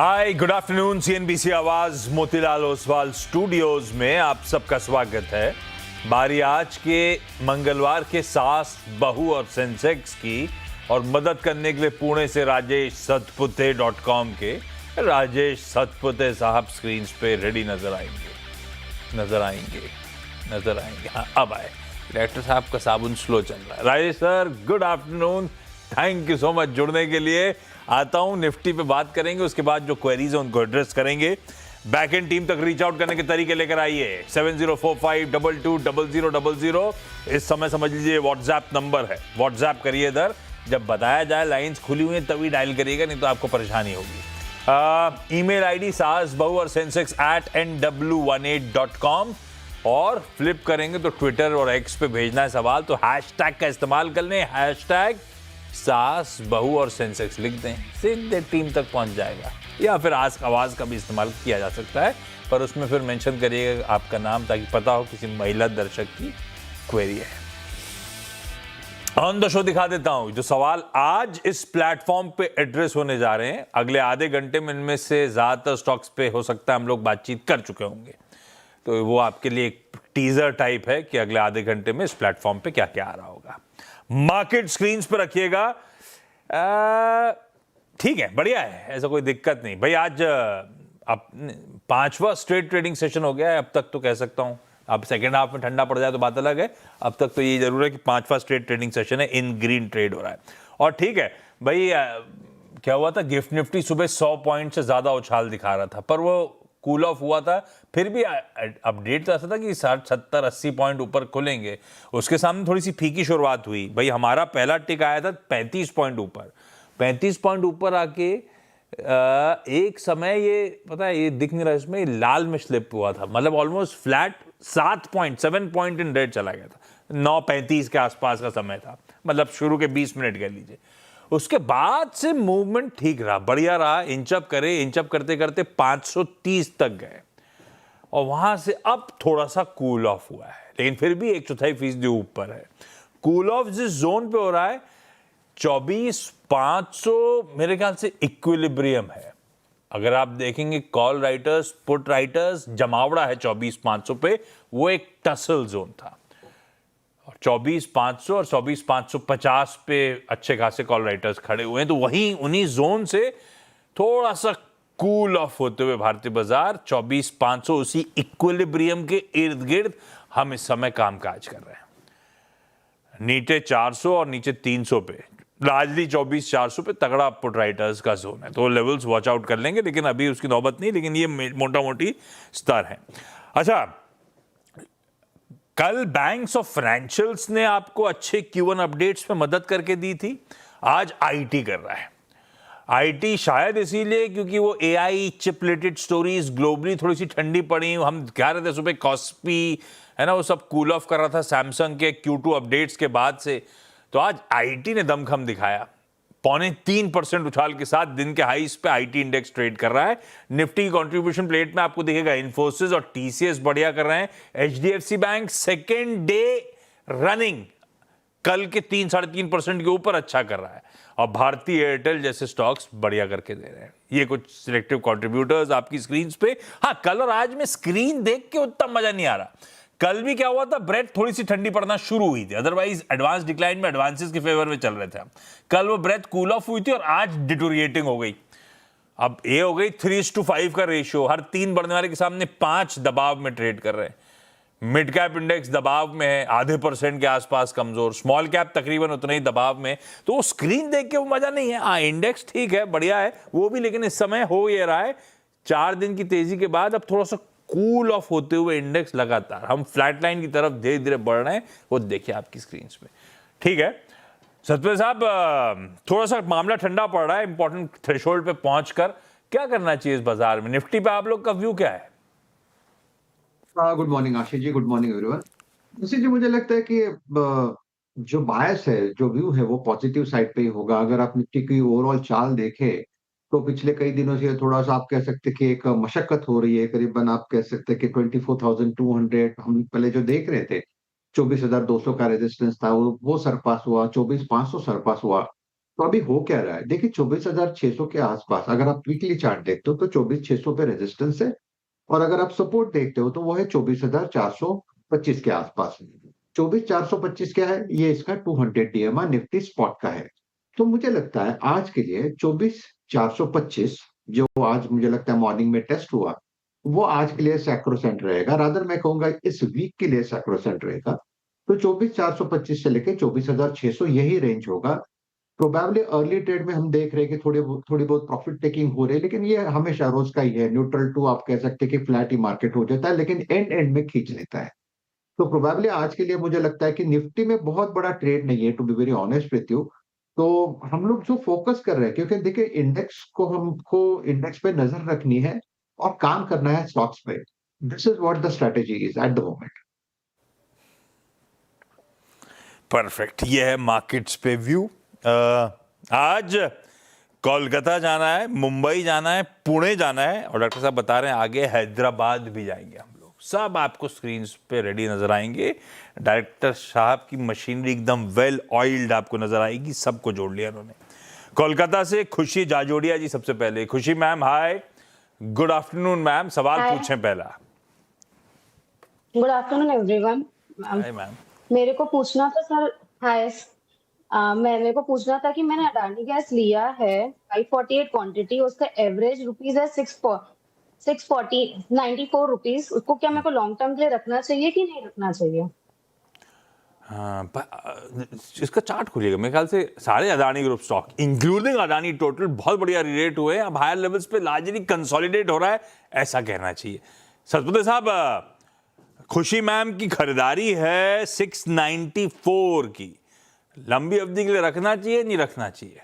हाय, good afternoon. CNBC आवाज Motilal Oswal studios में आप सबका स्वागत है। बारी आज के मंगलवार के सास, बहू और सेंसेक्स की, और मदद करने के लिए पुणे से राजेश सतपुते.com के राजेश सतपुते साहब स्क्रीन पे रेडी नजर आएंगे। हाँ, अब आए। डायरेक्टर साहब का साबुन स्लो चल रहा है। Rajesh sir, good afternoon. Thank you so much जुड़ने के लिए। आता हूं, निफ्टी पे बात करेंगे, उसके बाद जो क्वेरीज है उनको एड्रेस करेंगे। बैक एंड टीम तक रीच आउट करने के तरीके लेकर आइए। 7045220000 इस समय समझ लीजिए व्हाट्सएप नंबर है। व्हाट्सएप करिए इधर, जब बताया जाए लाइंस खुली हुई है तभी डायल करिएगा, नहीं तो आपको परेशानी होगी। ईमेल आईडी सास बहू और सेंसेक्स @nw18.com, और फ्लिप करेंगे तो ट्विटर और एक्स पे भेजना है सवाल तो हैशटैग का इस्तेमाल कर लें। हैशटैग सास बहू और सेंसेक्स लिख दें, सीधे टीम तक पहुंच जाएगा। या फिर आवाज का भी इस्तेमाल किया जा सकता है, पर उसमें फिर मेंशन करिएगा आपका नाम, ताकि पता हो किसी महिला दर्शक की क्वेरी है। ऑन द शो दिखा देता हूं जो सवाल आज इस प्लेटफॉर्म पे एड्रेस होने जा रहे हैं। अगले आधे घंटे में इनमें से ज्यादातर स्टॉक्स पे हो सकता है हम लोग बातचीत कर चुके होंगे, तो वो आपके लिए एक टीजर टाइप है कि अगले आधे घंटे में इस प्लेटफॉर्म पे क्या क्या आ रहा होगा। मार्केट स्क्रीन्स पर रखिएगा। ठीक है, बढ़िया है, ऐसा कोई दिक्कत नहीं भाई। आज अब 5वां स्ट्रेट ट्रेडिंग सेशन हो गया है अब तक, तो कह सकता हूं। अब सेकेंड हाफ में ठंडा पड़ जाए तो बात अलग है। अब तक तो ये जरूर है कि 5वां स्ट्रेट ट्रेडिंग सेशन है, इन ग्रीन ट्रेड हो रहा है। और ठीक है भाई, क्या हुआ था, गिफ्ट निफ्टी सुबह 100 पॉइंट से ज्यादा उछाल दिखा रहा था, पर वो कूल ऑफ हुआ था। फिर भी अपडेट तो ऐसा था कि 60, 70, 80 पॉइंट ऊपर खुलेंगे। उसके सामने थोड़ी सी फीकी शुरुआत हुई भाई। हमारा पहला टिक आया था 35 पॉइंट ऊपर। 35 पॉइंट ऊपर आके एक समय ये पता है, ये दिख नहीं रहा इसमें, लाल में स्लिप हुआ था, मतलब almost flat 7 point in red चला गया था। 9:35 के आसपास का समय था, मतलब शुरू के 20 मिनट कह लीजिए। उसके बाद से मूवमेंट ठीक रहा, बढ़िया रहा। इंचअप करते करते 530 तक गए, और वहां से अब थोड़ा सा कूल ऑफ हुआ है, लेकिन फिर भी 1/4% ऊपर है। कूल ऑफ जिस जोन पे हो रहा है 24,500 मेरे ख्याल से इक्विलिब्रियम है। अगर आप देखेंगे कॉल राइटर्स, पुट राइटर्स, जमावड़ा है 24,500 पे, वो एक टसल जोन था। 24,500 और 24,550 पे अच्छे खासे कॉल राइटर्स खड़े हुए हैं, तो वहीं उन्हीं जोन से थोड़ा सा कूल ऑफ होते हुए भारतीय बाजार 24,500 उसी इक्विलिब्रियम के इर्द गिर्द हम इस समय कामकाज कर रहे हैं। नीचे 400 और नीचे 300 पे, लार्जली 24,400 पे तगड़ा पुट राइटर्स का जोन है, तो लेवल्स वॉच आउट कर लेंगे, लेकिन अभी उसकी नौबत नहीं। लेकिन ये मोटा मोटी स्तर है। अच्छा, कल बैंक्स और फाइनेंशियल्स ने आपको अच्छे Q1 अपडेट्स में मदद करके दी थी। आज आईटी कर रहा है। आईटी शायद इसीलिए क्योंकि वो AI chip related stories globally थोड़ी सी ठंडी पड़ी। हम कह रहे थे सुबह कॉस्पी है ना, वो सब कूल ऑफ कर रहा था सैमसंग के Q2 अपडेट्स के बाद से, तो आज आईटी ने दमखम दिखाया। 3.25% उछाल के साथ दिन के हाईस पे आईटी इंडेक्स ट्रेड कर रहा है। निफ्टी की कंट्रीब्यूशन प्लेट में आपको दिखेगा इन्फोसिस और टीसीएस बढ़िया कर रहे हैं। HDFC bank second day running कल के 3-3.5% के ऊपर अच्छा कर रहा है, और भारतीय एयरटेल जैसे स्टॉक्स बढ़िया करके दे रहे हैं। ये कुछ सिलेक्टिव कंट्रीब्यूटर्स आपकी स्क्रीन पे। हाँ, कल और आज में स्क्रीन देख के उतना मजा नहीं आ रहा। कल भी क्या हुआ था, ब्रेड थोड़ी सी ठंडी पड़ना शुरू हुई थी, अदरवाइज एडवांस डिक्लाइन में एडवांसेस के फेवर में चल रहे थे। कल वो ब्रेड कूल ऑफ हुई थी और आज डिटोरिएटिंग हो गई। अब ये हो गई 3:5 का रेशियो, हर 3 बढ़ने वाले के सामने 5 दबाव में ट्रेड कर रहे हैं। मिड कैप इंडेक्स दबाव में है, 0.5% के आसपास कमजोर। स्मॉल कैप तकरीबन उतना ही दबाव में। तो वो स्क्रीन देख के वो मजा नहीं है। हाँ, इंडेक्स ठीक है, बढ़िया है वो भी, लेकिन इस समय हो ये रहा है 4 दिन की तेजी के बाद अब थोड़ा सा कूल ऑफ होते हुए इंडेक्स लगातार हम फ्लैट लाइन की तरफ धीरे धीरे बढ़ रहे हैं। वो देखिए आपकी स्क्रीन पे, ठीक है। सतपुते साहब, थोड़ा सा मामला ठंडा पड़ रहा है, इंपॉर्टेंट थ्रेशोल्ड पे पहुंचकर क्या करना चाहिए इस बाजार में? निफ्टी पे आप लोग का व्यू क्या है? Good morning Ashish ji, good morning everyone. Ashish ji, मुझे लगता है कि जो बायस है, जो व्यू है, वो पॉजिटिव साइड पे ही होगा। अगर आप निफ्टी की ओवरऑल चाल देखें तो पिछले कई दिनों से थोड़ा सा आप कह सकते हैं कि एक मशक्कत हो रही है। करीबन आप कह सकते हैं कि 24,200 हम पहले जो देख रहे थे, 24,200 का रेजिस्टेंस था, वो सरपास हुआ, 24,500 सरपास हुआ। तो अभी हो क्या रहा है, देखिए 24,600 के आसपास अगर आप वीकली चार्ट देखते हो तो 24,600 पे रेजिस्टेंस है, और अगर आप सपोर्ट देखते हो तो वो है 24,425 के आसपास। 24,425 क्या है, ये इसका 200 डीएमआर निफ्टी स्पॉट का है। तो मुझे लगता है आज के लिए 24,425, जो आज मुझे लगता है मॉर्निंग में टेस्ट हुआ, वो आज के लिए सैक्रोसेंट रहेगा, रादर मैं कहूंगा इस वीक के लिए सैक्रोसेंट रहेगा। तो 24,425 से लेके 24,600 यही रेंज होगा। प्रोबेबली अर्ली ट्रेड में हम देख रहे हैं कि थोड़ी बहुत प्रॉफिट टेकिंग हो रही है, लेकिन ये हमेशा रोज का ही है, न्यूट्रल टू आप कह सकते हैं कि फ्लैट ही मार्केट हो जाता है, लेकिन एंड में खींच लेता है। तो प्रोबेबली आज के लिए मुझे लगता है कि निफ्टी में बहुत बड़ा ट्रेड नहीं है, to be very honest with you. तो हम लोग जो फोकस कर रहे हैं, क्योंकि देखिए इंडेक्स को हमको इंडेक्स पे नजर रखनी है और काम करना है स्टॉक्स पे। This is what the strategy is at the moment. Perfect, ये है मार्केट्स पे व्यू। आज कोलकाता जाना है, मुंबई जाना है, पुणे जाना है, और डॉक्टर साहब बता रहे हैं आगे हैदराबाद भी जाएंगे हम लोग। सब आपको स्क्रीन पे रेडी नजर आएंगे। डायरेक्टर साहब की मशीनरी एकदम वेल ऑयल्ड आपको नजर आएगी, सबको जोड़ लिया उन्होंने। कोलकाता से खुशी जाजोड़िया जी सबसे पहले। खुशी मैम, हाय, गुड आफ्टरनून मैम, सवाल पूछें पहला। Good afternoon everyone. Hi ma'am. मेरे को पूछना था सर, हाय, मेरे को पूछना था कि मैंने अडानी गैस लिया है 548 क्वांटिटी, उसका एवरेज रुपीज है 694 रुपीज। उसको क्या मेरे को लॉन्ग टर्म के लिए रखना चाहिए कि नहीं रखना चाहिए? हाँ, इसका चार्ट खुलिएगा। मेरे ख्याल से सारे Adani group stock including Adani total बहुत बढ़िया रिलेट हुए हैं, अब हायर लेवल्स पे लार्जली कंसोलिडेट हो रहा है, ऐसा कहना चाहिए। सतपति साहब, खुशी मैम की खरीदारी है 694 की, लंबी अवधि के लिए रखना चाहिए नहीं रखना चाहिए?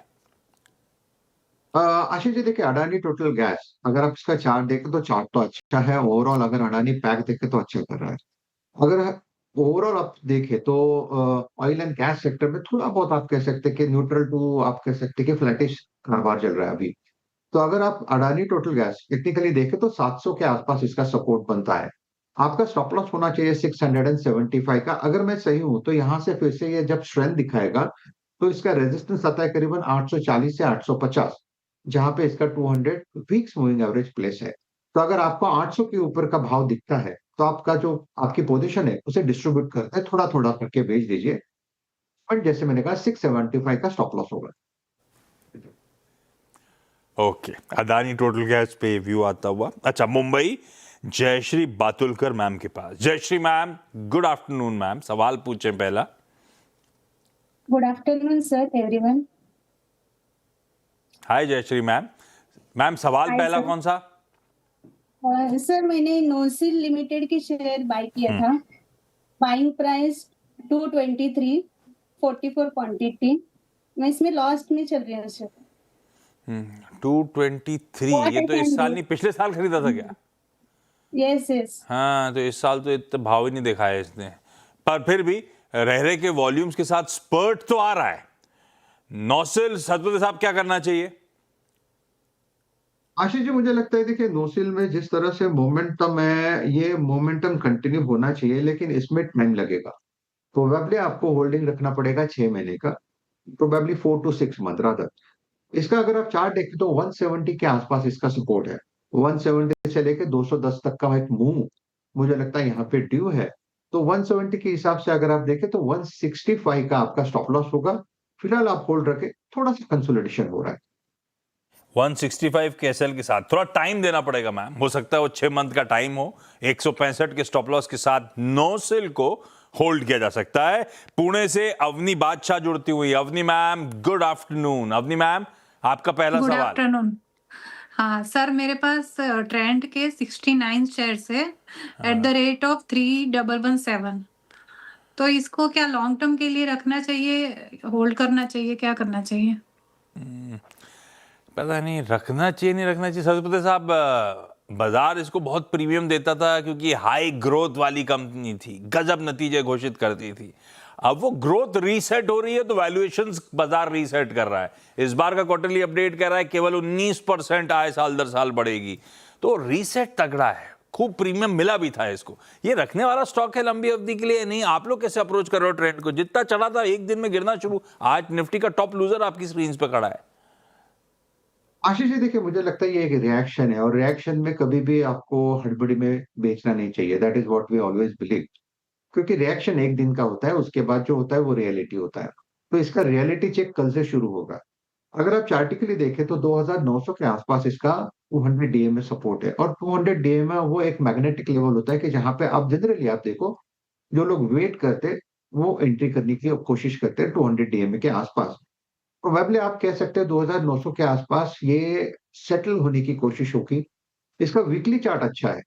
आशीष जी, देखिए अडानी टोटल गैस अगर आप इसका चार्ट देखें तो चार्ट तो अच्छा है ओवरऑल। अगर अडानी पैक देखें तो अच्छा कर रहा है। अगर ओवरऑल आप देखें तो ऑयल एंड गैस सेक्टर में थोड़ा बहुत आप कह सकते हैं कि न्यूट्रल टू आप कह सकते हैं कि फ्लैटिश कारोबार चल रहा है अभी। तो अगर आप अडानी टोटल गैस टेक्निकली देखें तो 700 के आसपास इसका सपोर्ट बनता है। आपका स्टॉप लॉस होना चाहिए 675 का। अगर मैं सही हूं तो यहाँ से फिर से ये जब स्ट्रेंथ दिखाएगा तो इसका रेजिस्टेंस आता है करीबन 840 से 850, जहां पे इसका 200 वीक्स मूविंग एवरेज प्लेस है। तो अगर आपको 800 के ऊपर का भाव दिखता है तो आपका जो आपकी पोजीशन है उसे डिस्ट्रीब्यूट करते हैं, थोड़ा थोड़ा करके बेच दीजिए। बट जैसे मैंने कहा 675 का स्टॉप लॉस होगा। ओके, अदानी टोटल गैस पे व्यू आता हुआ। अच्छा, मुंबई जयश्री बातुलकर मैम के पास। Jayashree ma'am, good afternoon ma'am, सवाल पूछें पहला। Good afternoon sir everyone. Hi Jayashree ma'am. Ma'am, सवाल हाय पहला सर। कौन सा? सर मैंने नोसिल लिमिटेड की शेयर बाय किया था। Buying price 223, 44 quantity. मैं इसमें लॉस्ट में चल रही हूँ सर। 223, What ये I तो इस can साल do? नहीं पिछले साल खरीदा था क्या? Yes yes. हाँ, तो इस साल तो इतना भाव ही नहीं देखा है इसने, पर फिर भी रह के वॉल्यूम्स के साथ स्पर्ट तो आ रहा है। नौसिल, सतपति साहब, क्या करना चाहिए? आशीष जी, मुझे लगता है देखिए नोसिल में जिस तरह से मोमेंटम है, ये मोमेंटम कंटिन्यू होना चाहिए, लेकिन इसमें टाइम लगेगा। प्रोबेबली आपको होल्डिंग रखना पड़ेगा 6 महीने का, प्रोबेबली 4 to 6 मंथ रादर। इसका अगर आप चार्ट देखें तो 170 के आसपास इसका सपोर्ट है। 170 से लेके 210 तक का एक मूव मुझे लगता है यहाँ पे ड्यू है। तो 170 के हिसाब से अगर आप देखें तो 165 का आपका स्टॉप लॉस होगा। फिलहाल आप होल्ड रखें, थोड़ा सा कंसोलिडेशन हो रहा है। 165 के एसएल के साथ थोड़ा टाइम देना पड़ेगा मैम, हो सकता है वो 6 मंथ का टाइम हो। 165 के स्टॉप लॉस के साथ नौसिल को होल्ड किया जा सकता है। पुणे से अवनी बादशाह जुड़ती हुई। Avni ma'am, good afternoon. Avni ma'am, आपका पहला गुड सवाल। आफ्टरनून। हाँ सर, मेरे पास ट्रेंड के 69 शेयर्स है एट द रेट ऑफ 3117। तो इसको क्या लॉन्ग टर्म के लिए रखना चाहिए, होल्ड करना चाहिए, क्या करना चाहिए? पता नहीं रखना चाहिए नहीं रखना चाहिए। सरस्वती साहब, बाजार इसको बहुत प्रीमियम देता था क्योंकि हाई ग्रोथ वाली कंपनी थी, गजब नतीजे घोषित करती थी। अब वो ग्रोथ रीसेट हो रही है तो वैल्यूएशंस बाजार रीसेट कर रहा है। इस बार का क्वार्टरली अपडेट कह रहा है केवल 19% आए साल दर साल बढ़ेगी, तो रीसेट तगड़ा है। खूब प्रीमियम मिला भी था इसको। ये रखने वाला स्टॉक है लंबी अवधि के लिए? नहीं, आप लोग कैसे अप्रोच कर रहे हो ट्रेंड को? जितना चढ़ा था एक दिन में गिरना शुरू, आज निफ्टी का टॉप लूजर आपकी स्क्रीन पे खड़ा है। आशीष जी देखिए, मुझे लगता है ये एक रिएक्शन है और रिएक्शन में कभी भी आपको हड़बड़ी में बेचना नहीं चाहिए। That is what we always believe. क्योंकि रिएक्शन एक दिन का होता है, उसके बाद जो होता है वो रियलिटी होता है। तो इसका रियलिटी चेक कल से शुरू होगा। अगर आप चार्टिकली देखें तो 2900 के आसपास इसका 200 डीए में सपोर्ट है और 200 डीए में वो एक मैग्नेटिक लेवल होता है कि जहां पे आप जनरली आप देखो, जो लोग वेट करते वो एंट्री करने की कोशिश करते हैं 200 डीएमए के आसपास। प्रोबेबली आप कह सकते हैं 2900 के आसपास ये सेटल होने की कोशिश होगी। इसका वीकली चार्ट अच्छा है,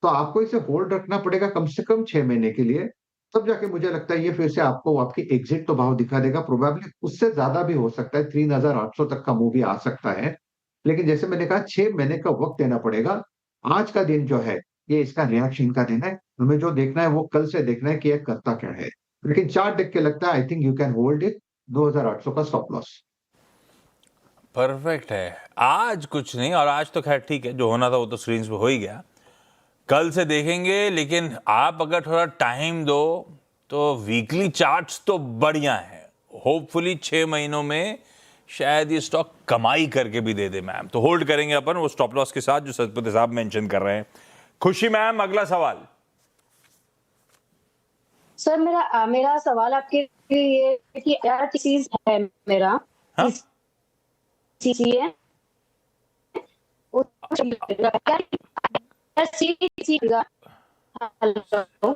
तो आपको इसे होल्ड रखना पड़ेगा कम से कम 6 महीने के लिए। तब जाके मुझे लगता है ये फिर से आपको आपकी एग्जिट तो भाव दिखा देगा। प्रोबेबली उससे ज्यादा भी हो सकता है, 3800 तक का मूव भी आ सकता है। लेकिन जैसे मैंने कहा 6 महीने का वक्त देना पड़ेगा। आज का दिन जो है, ये इसका रिएक्शन का दिन है। हमें जो देखना है वो कल से देखना है कि ये करता क्या है। लेकिन चार्ट देख के लगता है आई think you can hold it 2800 का स्टॉप लॉस। परफेक्ट है। आज कुछ नहीं, और आज तो खैर ठीक है, जो होना था वो तो स्क्रीन पे हो ही गया। कल से देखेंगे, लेकिन आप अगर थोड़ा टाइम दो तो वीकली चार्ट्स तो बढ़िया है। होपफुली 6 महीनों में शायद ये स्टॉक कमाई करके भी दे दे मैम। तो होल्ड करेंगे अपन वो स्टॉप लॉस के साथ जो सतपति साहब मेंशन कर रहे हैं। खुशी मैम, अगला सवाल। सर मेरा सवाल आपके लिए ये है कि आरटीसी है मेरा, हाँ? सीसी है हेलो।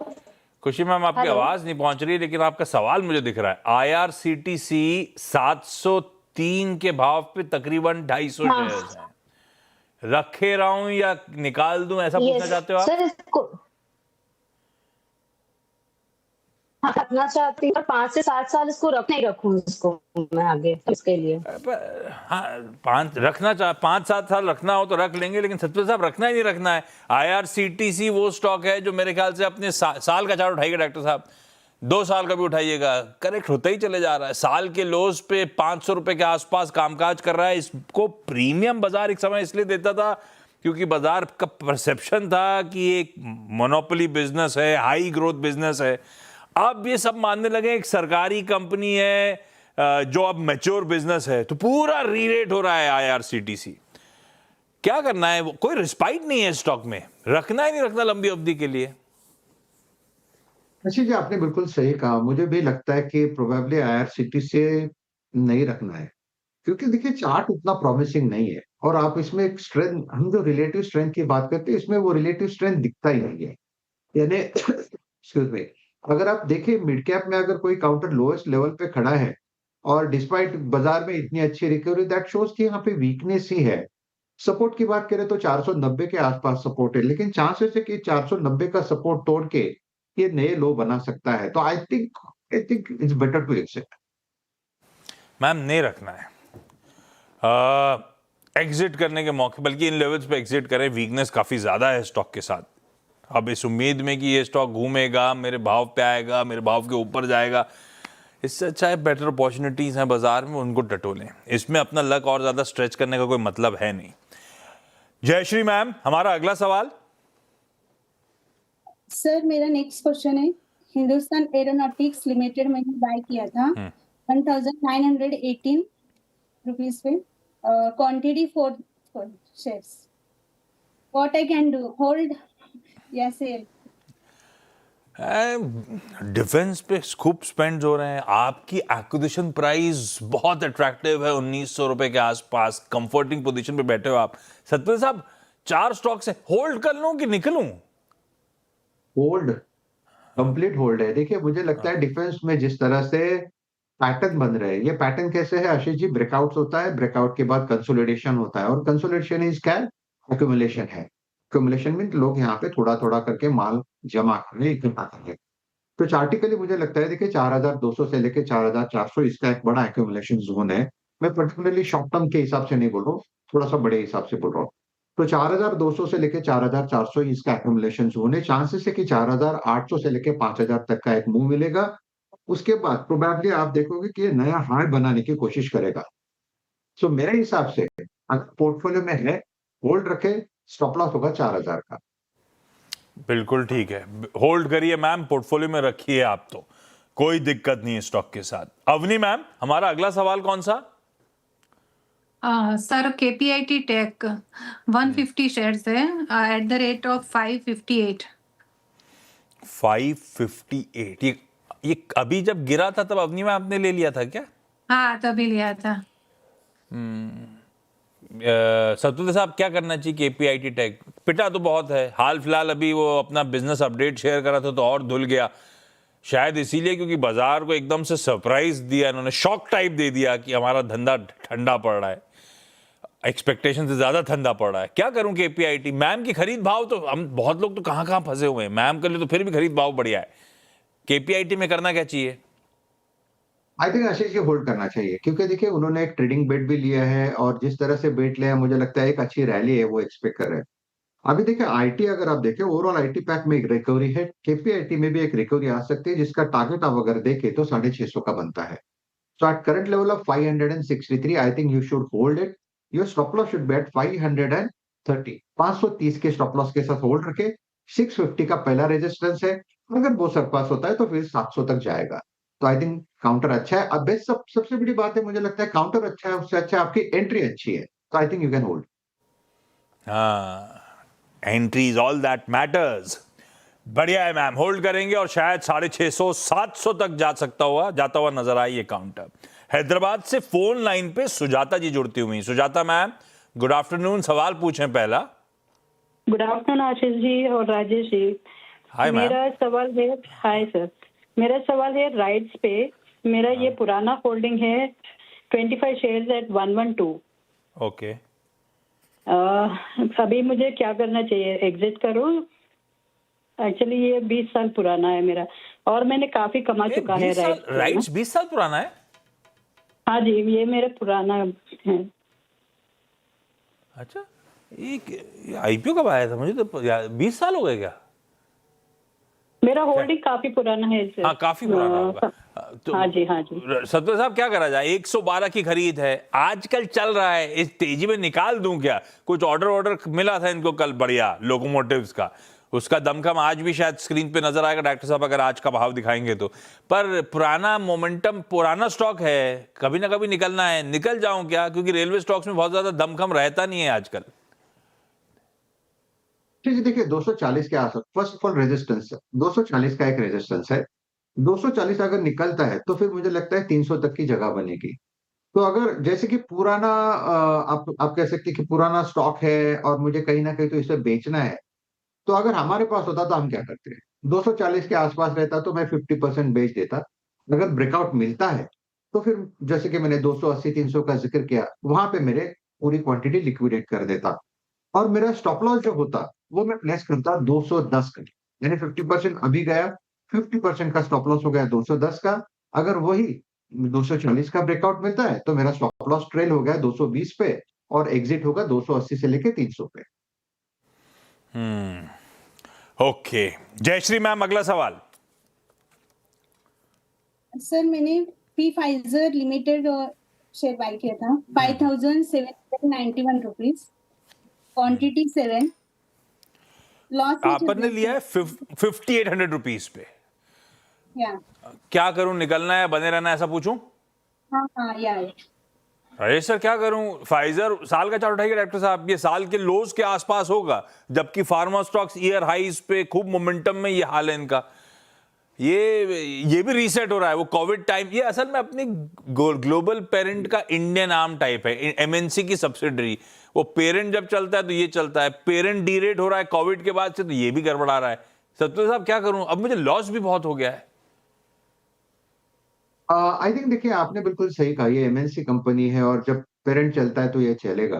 खुशी मैम, आपकी हेलो। आवाज नहीं पहुंच रही, लेकिन आपका सवाल मुझे दिख रहा है। IRCTC 703 के भाव पे तकरीबन 250 हाँ। शेयर्स हैं। रखे रहूं या निकाल दूं, ऐसा पूछना चाहते हो आप? सर इसको रखना चाहती हूँ, 5 से 7 साल इसको रखना ही रखूँ इसको मैं आगे इसके लिए। हाँ, 5-7 साल रखना हो तो रख लेंगे, लेकिन सतपति साहब रखना ही नहीं रखना है। IRCTC वो स्टॉक है जो मेरे ख्याल से अपने साल का चार्ट उठाइएगा डॉक्टर साहब, 2 साल का भी उठाइएगा, करेक्ट होता ही चले जा रहा है। साल के लोज पे 500 रुपए के आसपास कामकाज कर रहा है। इसको प्रीमियम बाजार एक समय इसलिए देता था क्योंकि बाजार का परसेप्शन था कि एक मोनोपोली बिजनेस है, हाई ग्रोथ बिजनेस है। अब ये सब मानने लगे एक सरकारी कंपनी है जो अब मैच्योर बिजनेस है, तो पूरा रीरेट हो रहा है IRCTC। क्या करना है? कोई रिस्पाइट नहीं है स्टॉक में, रखना ही नहीं रखना लंबी अवधि के लिए। अच्छा जी, आपने बिल्कुल सही कहा। मुझे भी लगता है कि प्रोबेबली IRCTC से नहीं रखना है, क्योंकि देखिए चार्ट उतना प्रॉमिसिंग नहीं है और आप इसमें एक स्ट्रेंथ, हम जो रिलेटिव स्ट्रेंथ की बात करते हैं इसमें वो रिलेटिव स्ट्रेंथ दिखता ही नहीं है। यानी एक्सक्यूज मी, अगर आप देखें मिड कैप में अगर कोई काउंटर लोएस्ट लेवल पे खड़ा है और डिस्पाइट बाजार में इतनी अच्छी रिकवरी, दैट शोज कि यहाँ पे वीकनेस ही है। सपोर्ट की बात करें तो 490 के आसपास सपोर्ट है, लेकिन चांसेस है कि 490 का सपोर्ट तोड़ के ये नए लो बना सकता है। तो I think it's better to exit. Ma'am, नहीं रखना है। एग्जिट करने के मौके, बल्कि इन लेवल्स पे एग्जिट करें। वीकनेस काफी ज्यादा है स्टॉक के साथ। अब इस उम्मीद में कि ये स्टॉक घूमेगा, मेरे भाव पे आएगा, मेरे भाव के ऊपर जाएगा, इससे अच्छा है बेटर अपॉर्चुनिटीज हैं बाजार में, उनको टटोलें। इसमें अपना लक और ज्यादा स्ट्रेच करने का कोई मतलब है नहीं। जयश्री मैम, हमारा अगला सवाल। सर मेरा नेक्स्ट क्वेश्चन है, हिंदुस्तान एरोनॉटिक्स लिमिटेड मैंने बाय किया था 1918 रुपीज पे, quantity 4 shares. What I can do, hold या सेल? डिफेंस पे खूब स्पेंड हो रहे हैं। आपकी एक्विजिशन प्राइस बहुत अट्रैक्टिव है, 1900 रुपए के आसपास। कंफर्टिंग पोजीशन पे बैठे हो आप। सतपति साहब, 4 स्टॉक्स है, होल्ड कर लूं कि निकलूं? होल्ड, कंप्लीट होल्ड है। देखिए मुझे लगता है डिफेंस में जिस तरह से पैटर्न बन रहे हैं, ये पैटर्न कैसे है आशीष जी? ब्रेकआउट होता है, ब्रेकआउट के बाद कंसोलिडेशन होता है और कंसोलिडेशन इज क्या? एक्यूमुलेशन है। एक्यूमुलेशन में लोग यहाँ पे थोड़ा थोड़ा करके माल जमा कर रहे हैं, इकट्ठा कर रहे हैं। तो चार्टिकली मुझे लगता है देखिए 4200 से लेके 4400 इसका एक बड़ा एक्यूमुलेशन जोन है। मैं पर्टिकुलरली शॉर्ट टर्म के हिसाब से नहीं बोल रहा हूँ, थोड़ा सा बड़े हिसाब से बोल रहा हूँ। तो 4200 से लेके 4400 इसका एक्यूमुलेशन जोन है। चांसेस है कि 4800 से लेके 5000 तक का एक मूव मिलेगा। उसके बाद प्रोबेबली आप देखोगे कि ये नया हाई बनाने की कोशिश करेगा। सो मेरे हिसाब से अगर पोर्टफोलियो में है, होल्ड रखे, स्टॉप लॉस होगा 4000 का। बिल्कुल ठीक है, होल्ड करिए मैम, पोर्टफोलियो में रखिए आप, तो कोई दिक्कत नहीं है स्टॉक के साथ। अवनी मैम, हमारा अगला सवाल कौन सा? सर केपीआईटी टेक 150 शेयर्स है एट द रेट ऑफ 558। 558, ये अभी जब गिरा था तब अवनी मैम आपने ले लिया था क्या? हाँ तभी लिया था। सतुल्य साहब, क्या करना चाहिए केपीआईटी टेक? पिटा तो बहुत है, हाल फिलहाल अभी वो अपना बिजनेस अपडेट शेयर करा था तो और धुल गया, शायद इसीलिए क्योंकि बाजार को एकदम से सरप्राइज दिया इन्होंने, शॉक टाइप दे दिया कि हमारा धंधा ठंडा पड़ रहा है, एक्सपेक्टेशन से ज्यादा ठंडा पड़ रहा है। क्या करूं केपीआईटी? मैम की खरीद भाव तो हम बहुत लोग तो कहां कहां फंसे हुए हैं, मैम के लिए तो फिर भी खरीद भाव बढ़िया है, केपीआईटी में करना क्या चाहिए? I think Ashish ji hold करना चाहिए, क्योंकि देखिए उन्होंने एक ट्रेडिंग बेट भी लिया है और जिस तरह से बेट लिया है मुझे लगता है एक अच्छी रैली है वो एक्सपेक्ट कर रहे हैं। अभी देखिए आईटी अगर आप देखें ओवरऑल आईटी पैक में एक रिकवरी है, केपीआईटी में भी एक रिकवरी आ सकती है जिसका टारगेट आप अगर देखें तो 650 का बनता है। So at current level of 563, I think you should hold it. Your stop loss should be at 530. 530 के stop loss के साथ होल्ड रखे। 650 का पहला रेजिस्टेंस है, अगर वो सरपास होता है तो फिर 700 तक जाएगा। तो आई थिंक काउंटर अच्छा है। अब बेस्ट सबसे बड़ी बात है, मुझे लगता है काउंटर अच्छा है, उससे अच्छा आपकी एंट्री अच्छी है, तो I think you can hold. हाँ, entry is all that matters. बढ़िया है मैम, होल्ड करेंगे और शायद 650 700 तक जाता हुआ नजर आए ये काउंटर। हैदराबाद से फोन लाइन पे सुजाता जी जुड़ती हुई। सुजाता मैम, गुड आफ्टरनून, सवाल पूछें पहला। गुड आफ्टरनून आशीष जी और राजेश जी। Hi ma'am. मेरा सवाल है, हाय सर, मेरा सवाल है राइट्स पे। मेरा ये पुराना होल्डिंग है 25 शेयर्स एट 112। ओके, अभी मुझे क्या करना चाहिए, एग्जिट करूं? एक्चुअली ये 20 साल पुराना है मेरा और मैंने काफी कमा चुका है राइट्स 20 साल पुराना है? हाँ जी, ये मेरा पुराना है। अच्छा, ये आईपीओ कब आया था? मुझे तो 20 साल हो गए क्या? मेरा होल्डिंग काफी पुराना है सर। हाँ, काफी पुराना होगा। तो हाँ जी, हाँ जी। सत्य साहब, क्या करा जाए? 112 की खरीद है, आजकल चल रहा है, इस तेजी में निकाल दूं क्या? कुछ ऑर्डर मिला था इनको कल बढ़िया लोकोमोटिव्स का, उसका दमखम आज भी शायद स्क्रीन पे नजर आएगा डॉक्टर साहब अगर आज का भाव दिखाएंगे तो। पर पुराना मोमेंटम, पुराना स्टॉक है, कभी ना कभी निकलना है, निकल जाऊं क्या? क्योंकि रेलवे स्टॉक्स में बहुत ज्यादा दमखम रहता नहीं है आजकल। ठीक है, देखिए 240 के आसपास फर्स्ट ऑफ ऑल रेजिस्टेंस 240 का एक रेजिस्टेंस है। 240 अगर निकलता है तो फिर मुझे लगता है 300 तक की जगह बनेगी। तो अगर जैसे कि पुराना आप कह सकते हैं कि पुराना स्टॉक है और मुझे कहीं ना कहीं तो इसे बेचना है, तो अगर हमारे पास होता तो हम क्या करते हैं, 240 के आसपास रहता तो मैं 50% बेच देता। अगर ब्रेकआउट मिलता है तो फिर जैसे कि मैंने 280 300 का जिक्र किया, वहां पे मेरे पूरी क्वांटिटी लिक्विडेट कर देता और मेरा स्टॉप लॉस जो होता वो मैं प्लेस करता 210 का, यानी 50% अभी गया, 50% का स्टॉप लॉस हो गया 210 का। अगर वही 240 का ब्रेकआउट मिलता है तो मेरा स्टॉप लॉस ट्रेल हो गया 220 पे और एग्जिट होगा 280 से लेके 300 पे। ओके, जयश्री मैम, अगला सवाल। सर मैंने P Pfizer limited share buy किया था 5,791 रुपीज, क्वांटिटी 7, लॉस आपने लिया है 5800 रुपीज पे। या क्या करूं, निकलना है, बने रहना है, ऐसा पूछूं? हाँ या राजेश सर, क्या करूं? फाइजर साल का चार्ट उठाइए डॉक्टर साहब, ये साल के लोज के आसपास होगा, जबकि फार्मा स्टॉक्स ईयर हाईज पे खूब मोमेंटम में ये हाल है इनका। ये भी रीसेट हो रहा है, वो कोविड टाइम, ये असल में अपनी ग्लोबल पेरेंट का इंडियन आर्म टाइप है, एमएनसी की सब्सिडरी। वो पेरेंट जब चलता है तो ये चलता है, पेरेंट डीरेट हो रहा है कोविड के बाद से तो ये भी गड़बड़ा रहा है। सत्य साहब, क्या करूं? अब मुझे लॉस भी बहुत हो गया है। आई थिंक देखिए आपने बिल्कुल सही कहा, ये एमएनसी कंपनी है और जब पेरेंट चलता है तो ये चलेगा।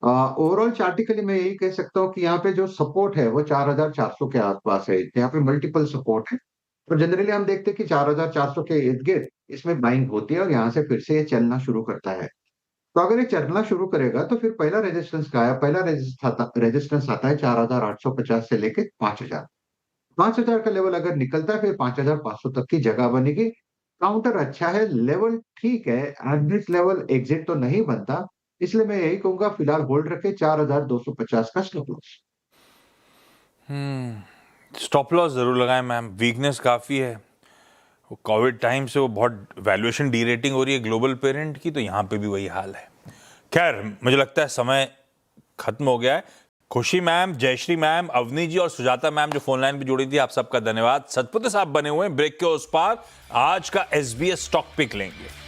ओवरऑल चार्टिकली मैं यही कह सकता हूँ कि यहाँ पे जो सपोर्ट है वो 4400 के आसपास है, यहाँ पे मल्टीपल सपोर्ट है। तो जनरली हम देखते हैं कि 4400 के इर्द गिर्द इसमें बाइंग होती है और यहाँ से फिर से ये चलना शुरू करता है। तो अगर ये चलना शुरू करेगा तो फिर पहला रेजिस्टेंस का है, पहला रेजिस्टेंस आता है 4850 से लेके 5000। 5000 का लेवल अगर निकलता है फिर 5500 तक की जगह बनेगी। काउंटर अच्छा है, लेवल ठीक है, एवरेज लेवल एग्जिट तो नहीं बनता, इसलिए मैं यही कहूंगा फिलहाल होल्ड रखे 4250 का स्टॉप लॉस। स्टॉप लॉस जरूर लगाएं मैम, वीकनेस काफ़ी है। वो कोविड टाइम से वो बहुत वैल्यूएशन डी रेटिंग हो रही है ग्लोबल पेरेंट की, तो यहाँ पे भी वही हाल है। खैर मुझे लगता है समय खत्म हो गया है। खुशी मैम, जयश्री मैम, अवनी जी और सुजाता मैम जो फोन लाइन पे जुड़ी थी, आप सबका धन्यवाद। सतपुते साहब बने हुए हैं ब्रेक के उस पार, आज का एसबीएस स्टॉक पिक लेंगे।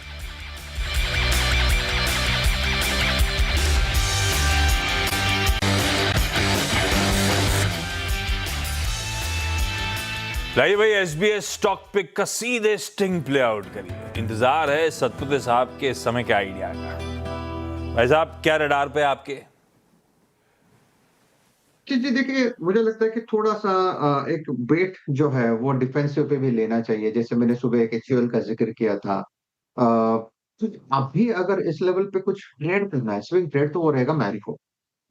लाइए भाई, एसबीएस स्टॉक पिक का सीधे स्टिंग प्ले आउट करिए। इंतजार है सतपुते साहब के इस समय के आइडिया का। भाई साहब क्या रडार पे आपके? जी देखिए, मुझे लगता है कि थोड़ा सा एक बेट जो है वो डिफेंसिव पे भी लेना चाहिए। जैसे मैंने सुबह एक एचयूएल का जिक्र किया था। तो अभी अगर इस लेवल पे कुछ ट्रेड करना है, स्विंग ट्रेड, तो वो रहेगा मैरिको।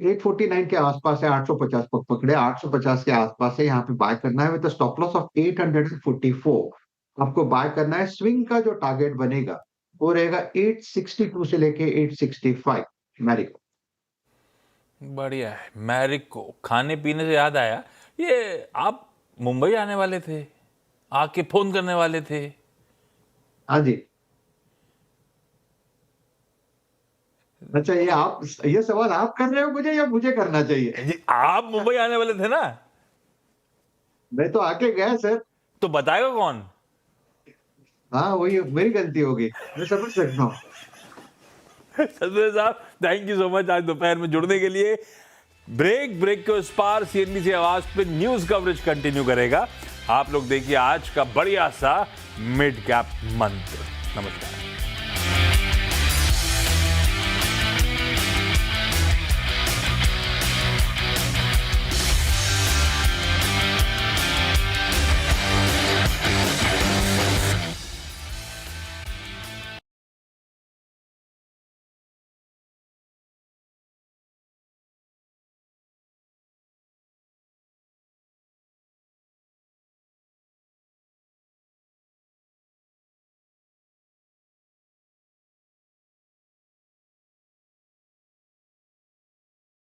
849 के आसपास है, 850 पकड़े, 850 के आसपास है, यहाँ पे बाय करना है विद स्टॉप लॉस ऑफ 844। आपको बाय करना है। स्विंग का जो टारगेट बनेगा वो रहेगा 862 से लेके 865 मैरिको। बढ़िया है। मैरिक को खाने पीने से याद आया, ये आप मुंबई आने वाले थे, आके फोन करने वाले थे। हाँ जी। अच्छा, ये सवाल आप कर रहे हो मुझे या मुझे करना चाहिए? जी आप मुंबई आने वाले थे ना? मैं तो आके गया सर। तो बताएगा कौन? हाँ, वही मेरी गलती होगी, मैं समझ सकता हूँ। सतपुते साहब थैंक यू सो मच आज दोपहर में जुड़ने के लिए। ब्रेक के उस पार सीएनबीसी आवाज पे न्यूज कवरेज कंटिन्यू करेगा। आप लोग देखिए आज का बढ़िया सा मिड कैप मंत्र। नमस्कार।